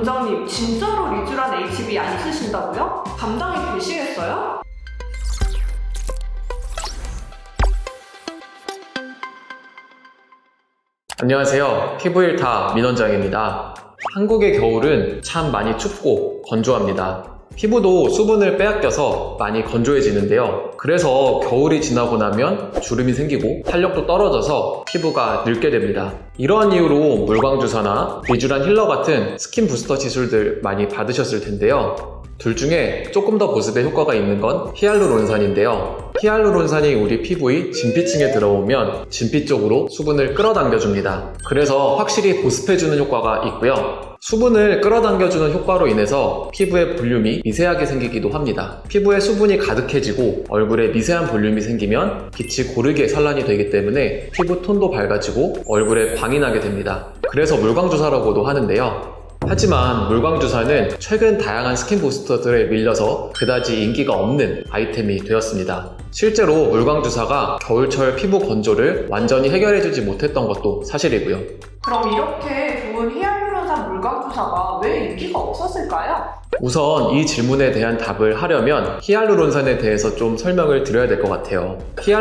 원장님, 진짜로 리쥬란 HB 안 쓰신다고요? 감당이 되시겠어요? 안녕하세요. 피부일타 민원장입니다. 한국의 겨울은 참 많이 춥고 건조합니다. 피부도 수분을 빼앗겨서 많이 건조해지는데요. 그래서 겨울이 지나고 나면 주름이 생기고 탄력도 떨어져서 피부가 늙게 됩니다. 이러한 이유로 물광주사나 리쥬란 힐러 같은 스킨 부스터 시술들 많이 받으셨을 텐데요. 둘 중에 조금 더 보습에 효과가 있는 건 히알루론산인데요. 히알루론산이 우리 피부의 진피층에 들어오면 진피 쪽으로 수분을 끌어당겨줍니다. 그래서 확실히 보습해주는 효과가 있고요. 수분을 끌어당겨주는 효과로 인해서 피부의 볼륨이 미세하게 생기기도 합니다. 피부에 수분이 가득해지고 얼굴에 미세한 볼륨이 생기면 빛이 고르게 산란이 되기 때문에 피부 톤도 밝아지고 얼굴에 광이 나게 됩니다. 그래서 물광주사라고도 하는데요. 하지만 물광주사는 최근 다양한 스킨 부스터들에 밀려서 그다지 인기가 없는 아이템이 되었습니다. 실제로 물광주사가 겨울철 피부 건조를 완전히 해결해주지 못했던 것도 사실이고요. 그럼 이렇게 좋은 히알루론산 물광주사가 왜 인기가 없었을까요? 우선 이 질문에 대한 답을 하려면 히알루론산에 대해서 좀 설명을 드려야 될 것 같아요.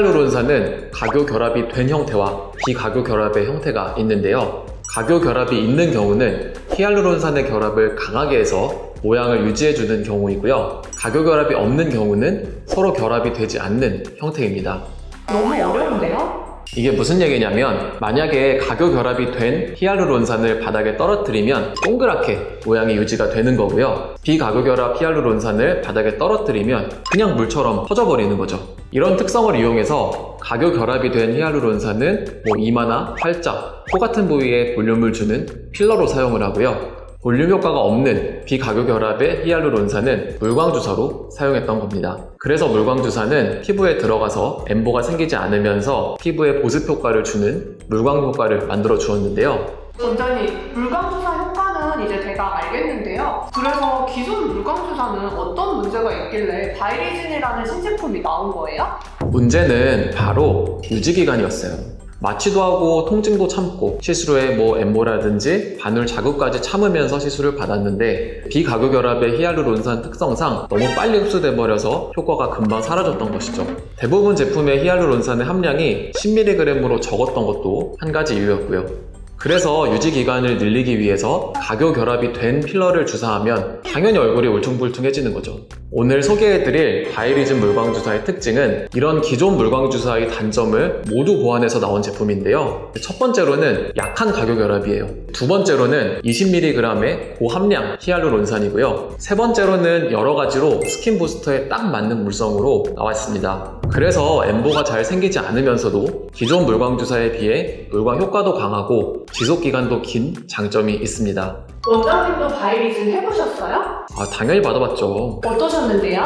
히알루론산은 각교 결합이 된 형태와 비각교 결합의 형태가 있는데요. 각교 결합이 있는 경우는 히알루론산의 결합을 강하게 해서 모양을 유지해주는 경우이고요. 각교 결합이 없는 경우는 서로 결합이 되지 않는 형태입니다. 너무 어려운데요? 이게 무슨 얘기냐면 만약에 각교 결합이 된 히알루론산을 바닥에 떨어뜨리면 동그랗게 모양이 유지가 되는 거고요. 비각교 결합 히알루론산을 바닥에 떨어뜨리면 그냥 물처럼 퍼져버리는 거죠. 이런 특성을 이용해서 각교 결합이 된 히알루론산은 이마나 팔자, 코 같은 부위에 볼륨을 주는 필러로 사용을 하고요. 볼륨 효과가 없는 비각교 결합의 히알루론산은 물광주사로 사용했던 겁니다. 그래서 물광주사는 피부에 들어가서 엠보가 생기지 않으면서 피부에 보습 효과를 주는 물광 효과를 만들어 주었는데요. 원장님, 물광주사 효과는 이제 제가 알겠는데요. 그래서 기존 물광주사는 어떤 문제가 있길래 바이리진이라는 신제품이 나온 거예요? 문제는 바로 유지기간이었어요. 마취도 하고 통증도 참고 시술 후에 엠보라든지 바늘 자극까지 참으면서 시술을 받았는데 비각교 결합의 히알루론산 특성상 너무 빨리 흡수돼 버려서 효과가 금방 사라졌던 것이죠. 대부분 제품의 히알루론산의 함량이 10mg으로 적었던 것도 한 가지 이유였고요. 그래서 유지기간을 늘리기 위해서 각교 결합이 된 필러를 주사하면 당연히 얼굴이 울퉁불퉁해지는 거죠. 오늘 소개해드릴 바이리진 물광주사의 특징은 이런 기존 물광주사의 단점을 모두 보완해서 나온 제품인데요. 첫 번째로는 약한 각교 결합이에요. 두 번째로는 20mg의 고함량 히알루론산이고요. 세 번째로는 여러 가지로 스킨 부스터에 딱 맞는 물성으로 나왔습니다. 그래서 엠보가 잘 생기지 않으면서도 기존 물광주사에 비해 물광 효과도 강하고 지속기간도 긴 장점이 있습니다. 원장님도 바이리진 해보셨어요? 당연히 받아봤죠. 어떠셨는데요?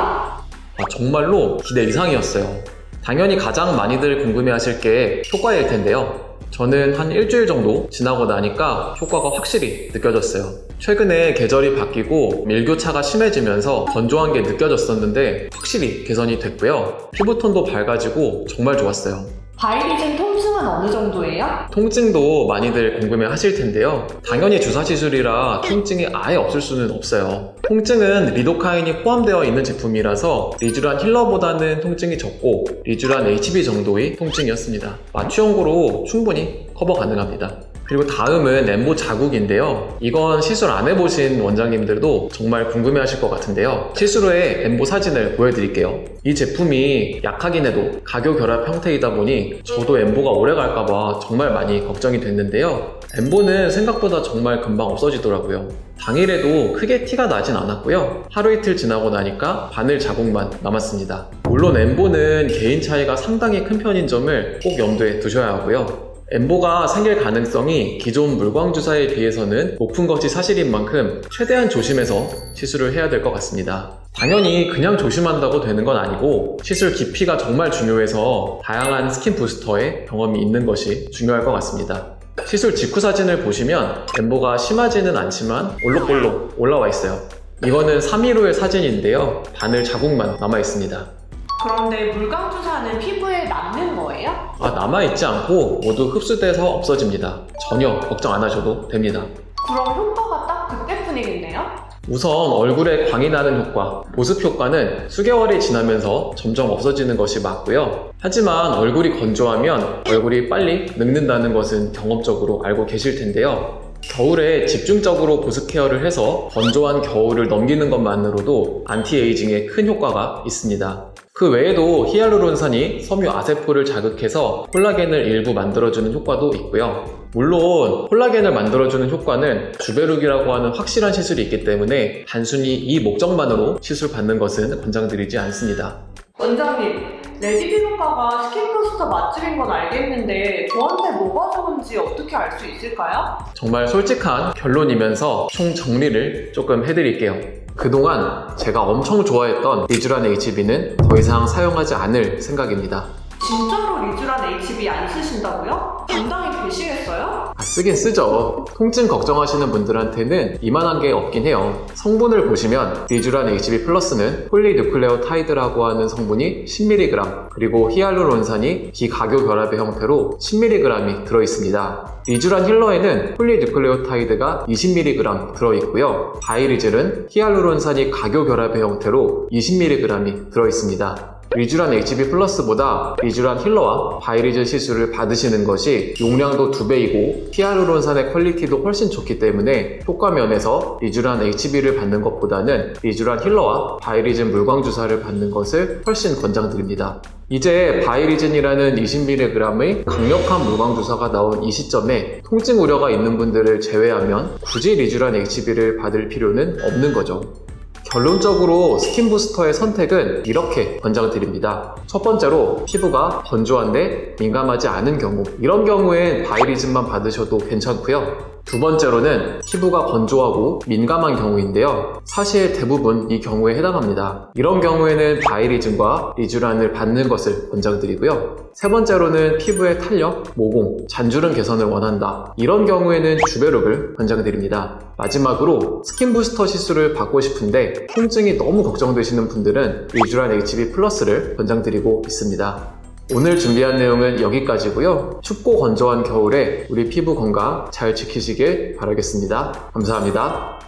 정말로 기대 이상이었어요. 당연히 가장 많이들 궁금해하실 게 효과일 텐데요. 저는 한 일주일 정도 지나고 나니까 효과가 확실히 느껴졌어요. 최근에 계절이 바뀌고 일교차가 심해지면서 건조한 게 느껴졌었는데 확실히 개선이 됐고요. 피부톤도 밝아지고 정말 좋았어요. 바이리진 통증은 어느 정도예요? 통증도 많이들 궁금해 하실 텐데요. 당연히 주사 시술이라 통증이 아예 없을 수는 없어요. 통증은 리도카인이 포함되어 있는 제품이라서 리쥬란 힐러보다는 통증이 적고 리쥬란 HB 정도의 통증이었습니다. 마취용고로 충분히 커버 가능합니다. 그리고 다음은 엠보 자국인데요. 이건 시술 안 해보신 원장님들도 정말 궁금해하실 것 같은데요. 시술 후에 엠보 사진을 보여드릴게요. 이 제품이 약하긴 해도 각교 결합 형태이다 보니 저도 엠보가 오래 갈까봐 정말 많이 걱정이 됐는데요. 엠보는 생각보다 정말 금방 없어지더라고요. 당일에도 크게 티가 나진 않았고요. 하루 이틀 지나고 나니까 바늘 자국만 남았습니다. 물론 엠보는 개인 차이가 상당히 큰 편인 점을 꼭 염두에 두셔야 하고요. 엠보가 생길 가능성이 기존 물광주사에 비해서는 높은 것이 사실인 만큼 최대한 조심해서 시술을 해야 될 것 같습니다. 당연히 그냥 조심한다고 되는 건 아니고 시술 깊이가 정말 중요해서 다양한 스킨 부스터에 경험이 있는 것이 중요할 것 같습니다. 시술 직후 사진을 보시면 엠보가 심하지는 않지만 올록볼록 올라와 있어요. 이거는 3일 후의 사진인데요. 바늘 자국만 남아 있습니다. 그런데 물광주사는 피부에 남는 거예요? 남아있지 않고 모두 흡수돼서 없어집니다. 전혀 걱정 안 하셔도 됩니다. 그럼 효과가 딱 그때뿐 분위기인데요? 우선 얼굴에 광이 나는 효과, 보습 효과는 수개월이 지나면서 점점 없어지는 것이 맞고요. 하지만 얼굴이 건조하면 얼굴이 빨리 늙는다는 것은 경험적으로 알고 계실 텐데요. 겨울에 집중적으로 보습 케어를 해서 건조한 겨울을 넘기는 것만으로도 안티에이징에 큰 효과가 있습니다. 그 외에도 히알루론산이 섬유 아세포를 자극해서 콜라겐을 일부 만들어주는 효과도 있고요. 물론 콜라겐을 만들어주는 효과는 주베룩이라고 하는 확실한 시술이 있기 때문에 단순히 이 목적만으로 시술 받는 것은 권장드리지 않습니다. 원장님, 레디 피부과가 스킨부스터 맛집인 건 알겠는데 저한테 뭐가 좋은지 어떻게 알 수 있을까요? 정말 솔직한 결론이면서 총 정리를 조금 해드릴게요. 그동안 제가 엄청 좋아했던 리쥬란 HB는 더 이상 사용하지 않을 생각입니다. 진짜로 리쥬란 HB 안 쓰신다고요? 담당이 계시겠어요? 쓰긴 쓰죠. 통증 걱정하시는 분들한테는 이만한 게 없긴 해요. 성분을 보시면 리쥬란 HB 플러스는 폴리누클레오타이드라고 하는 성분이 10mg, 그리고 히알루론산이 비각교 결합의 형태로 10mg이 들어있습니다. 리쥬란 힐러에는 폴리누클레오타이드가 20mg 들어있고요. 바이리즐은 히알루론산이 각교 결합의 형태로 20mg이 들어있습니다. 리쥬란 HB 플러스보다 리쥬란 힐러와 바이리즐 시술을 받으시는 것이 용량도 2배이고 히알루론산의 퀄리티도 훨씬 좋기 때문에 효과 면에서 리쥬란 HB를 받는 것보다는 리쥬란 힐러와 바이리즌 물광 주사를 받는 것을 훨씬 권장드립니다. 이제 바이리즌이라는 20mg의 강력한 물광 주사가 나온 이 시점에 통증 우려가 있는 분들을 제외하면 굳이 리쥬란 HB를 받을 필요는 없는 거죠. 결론적으로 스킨 부스터의 선택은 이렇게 권장드립니다. 첫 번째로 피부가 건조한데 민감하지 않은 경우, 이런 경우엔 바이리즌만 받으셔도 괜찮고요. 두 번째로는 피부가 건조하고 민감한 경우인데요. 사실 대부분 이 경우에 해당합니다. 이런 경우에는 바이리즌과 리쥬란을 받는 것을 권장드리고요. 세 번째로는 피부의 탄력, 모공, 잔주름 개선을 원한다. 이런 경우에는 주베룩을 권장드립니다. 마지막으로 스킨 부스터 시술을 받고 싶은데 통증이 너무 걱정되시는 분들은 리쥬란 HB 플러스를 권장드리고 있습니다. 오늘 준비한 내용은 여기까지고요. 춥고 건조한 겨울에 우리 피부 건강 잘 지키시길 바라겠습니다. 감사합니다.